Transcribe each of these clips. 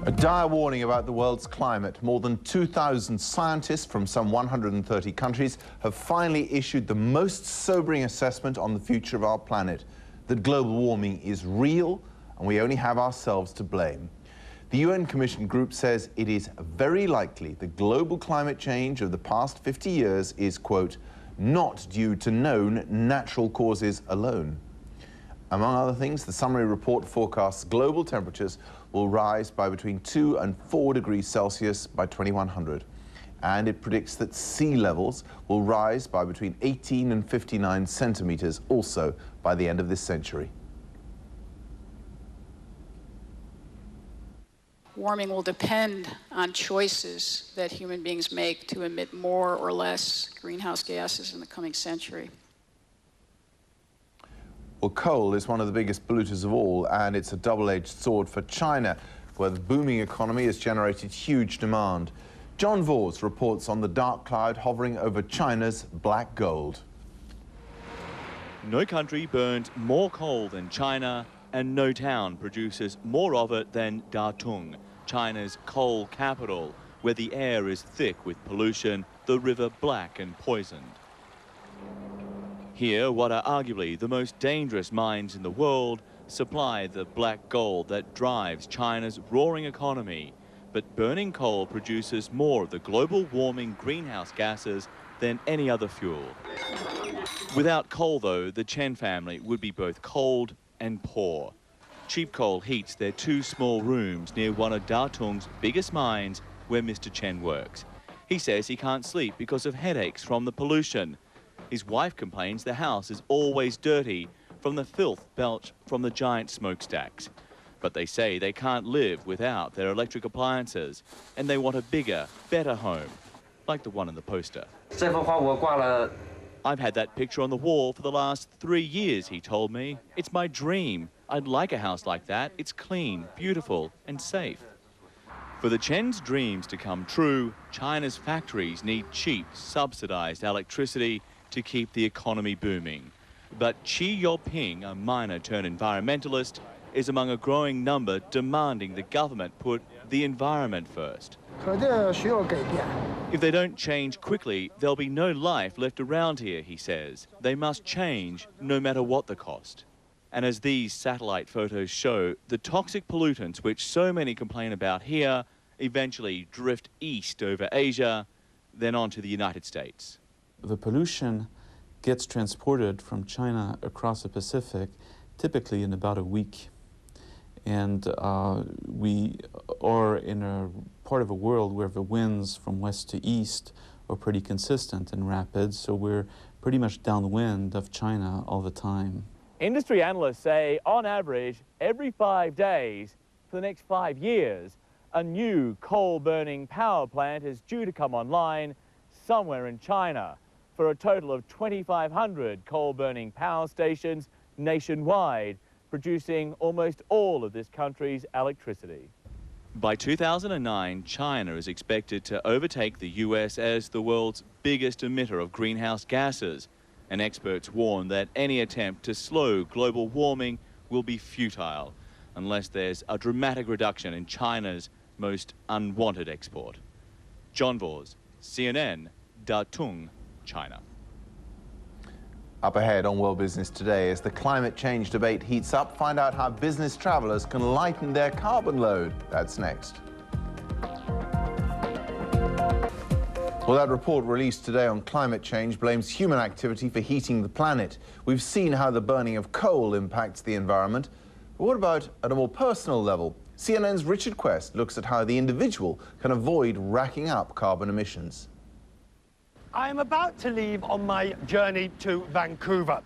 A dire warning about the world's climate. More than 2,000 scientists from some 130 countries have finally issued the most sobering assessment on the future of our planet, that global warming is real and we only have ourselves to blame. The UN Commission Group says it is very likely the global climate change of the past 50 years is, quote, not due to known natural causes alone. Among other things, the summary report forecasts global temperatures will rise by between 2 and 4 degrees Celsius by 2100. And it predicts that sea levels will rise by between 18 and 59 centimeters also by the end of this century. Warming will depend on choices that human beings make to emit more or less greenhouse gases in the coming century. Well, coal is one of the biggest polluters of all, and it's a double-edged sword for China, where the booming economy has generated huge demand. John Vors reports on the dark cloud hovering over China's black gold. No country burns more coal than China, and no town produces more of it than Datong, China's coal capital, where the air is thick with pollution, the river black and poisoned. Here, what are arguably the most dangerous mines in the world supply the black gold that drives China's roaring economy. But burning coal produces more of the global warming greenhouse gases than any other fuel. Without coal, though, the Chen family would be both cold and poor. Cheap coal heats their 2 small rooms near one of Datong's biggest mines where Mr. Chen works. He says he can't sleep because of headaches from the pollution. His wife complains the house is always dirty from the filth belched from the giant smokestacks. But they say they can't live without their electric appliances, and they want a bigger, better home, like the one in the poster. I've had that picture on the wall for the last 3 years, he told me. It's my dream. I'd like a house like that. It's clean, beautiful, and safe. For the Chen's dreams to come true, China's factories need cheap, subsidized electricity to keep the economy booming. But Xi Jinping, a miner-turned-environmentalist, is among a growing number demanding the government put the environment first. If they don't change quickly, there'll be no life left around here, he says. They must change no matter what the cost. And as these satellite photos show, the toxic pollutants which so many complain about here eventually drift east over Asia, then on to the United States. The pollution gets transported from China across the Pacific typically in about a week. And we are in a part of a world where the winds from west to east are pretty consistent and rapid, so we're pretty much downwind of China all the time. Industry analysts say, on average, every 5 days for the next 5 years, a new coal-burning power plant is due to come online somewhere in China, for a total of 2,500 coal-burning power stations nationwide, producing almost all of this country's electricity. By 2009, China is expected to overtake the US as the world's biggest emitter of greenhouse gases, and experts warn that any attempt to slow global warming will be futile unless there's a dramatic reduction in China's most unwanted export. John Vors, CNN, Datong, China. Up ahead on World Business Today, as the climate change debate heats up, find out how business travelers can lighten their carbon load. That's next. Well, that report released today on climate change blames human activity for heating the planet. We've seen how the burning of coal impacts the environment. But what about at a more personal level? CNN's Richard Quest looks at how the individual can avoid racking up carbon emissions. I am about to leave on my journey to Vancouver.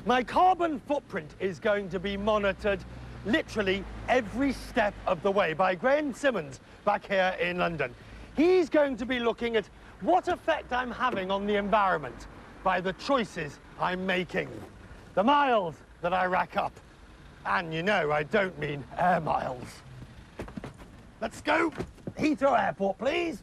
My carbon footprint is going to be monitored literally every step of the way by Graham Simmons back here in London. He's going to be looking at what effect I'm having on the environment by the choices I'm making, the miles that I rack up. And you know, I don't mean air miles. Let's go. Heathrow Airport, please.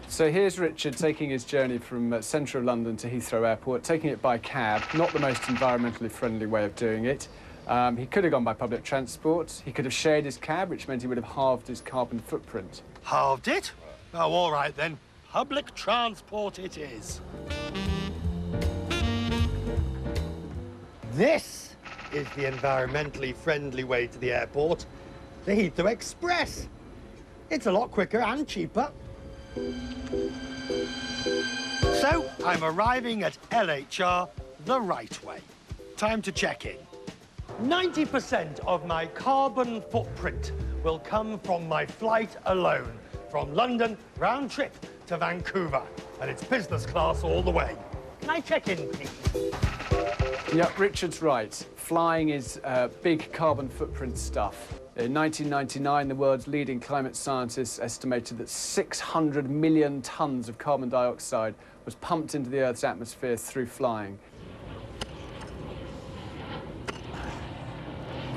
So here's Richard taking his journey from central London to Heathrow Airport, taking it by cab, not the most environmentally friendly way of doing it. He could have gone by public transport. He could have shared his cab, which meant he would have halved his carbon footprint. Halved it? Oh, all right then. Public transport it is. This is the environmentally friendly way to the airport, the Heathrow Express. It's a lot quicker and cheaper. So, I'm arriving at LHR the right way. Time to check in. 90% of my carbon footprint will come from my flight alone, from London round trip to Vancouver, and it's business class all the way. Can I check in, please? Yep, Richard's right. Flying is big carbon footprint stuff. In 1999, the world's leading climate scientists estimated that 600 million tons of carbon dioxide was pumped into the Earth's atmosphere through flying.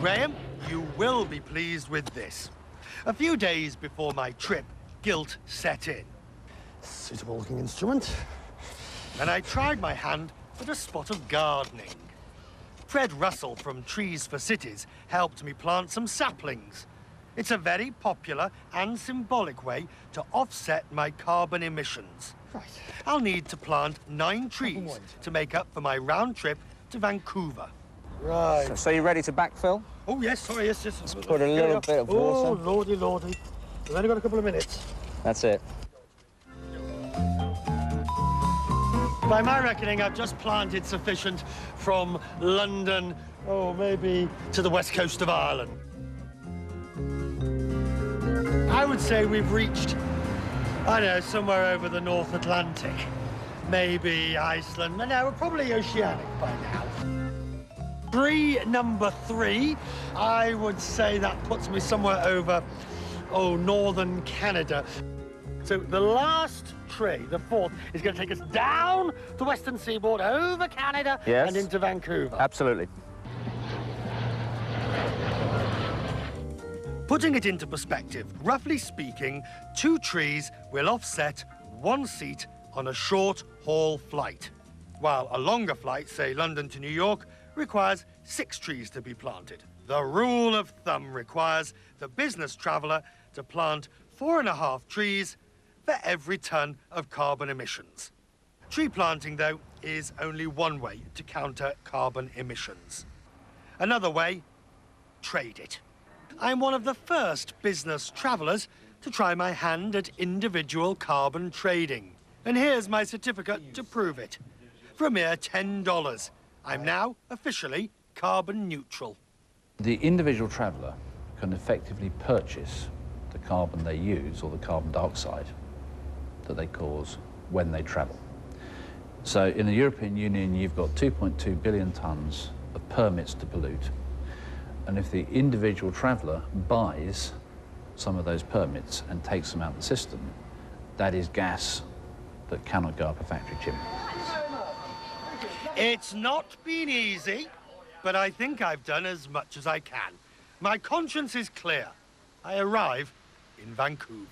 Graham, you will be pleased with this. A few days before my trip, guilt set in. Suitable looking instrument. And I tried my hand at a spot of gardening. Fred Russell from Trees for Cities helped me plant some saplings. It's a very popular and symbolic way to offset my carbon emissions. Right. I'll need to plant 9 trees to make up for my round trip to Vancouver. Right. So you're ready to backfill? Oh, yes, sorry, yes. Let's put a little bit of water. Oh, lordy, lordy. We've only got a couple of minutes. That's it. By my reckoning, I've just planted sufficient from London, oh, maybe to the west coast of Ireland. I would say we've reached, I don't know, somewhere over the North Atlantic. Maybe Iceland. No, we're probably oceanic by now. Tree number 3, I would say that puts me somewhere over, oh, northern Canada. So the last tree, the 4th, is going to take us down the western seaboard, over Canada, Yes. and into Vancouver. Absolutely. Putting it into perspective, roughly speaking, 2 trees will offset 1 seat on a short-haul flight, while a longer flight, say London to New York, requires 6 trees to be planted. The rule of thumb requires the business traveller to plant 4.5 trees for every tonne of carbon emissions. Tree planting, though, is only one way to counter carbon emissions. Another way, trade it. I'm one of the first business travellers to try my hand at individual carbon trading. And here's my certificate to prove it. For a mere $10, I'm now officially carbon neutral. The individual traveller can effectively purchase the carbon they use or the carbon dioxide that they cause when they travel. So in the European Union, you've got 2.2 billion tonnes of permits to pollute. And if the individual traveller buys some of those permits and takes them out of the system, that is gas that cannot go up a factory chimney. It's not been easy, but I think I've done as much as I can. My conscience is clear. I arrive in Vancouver.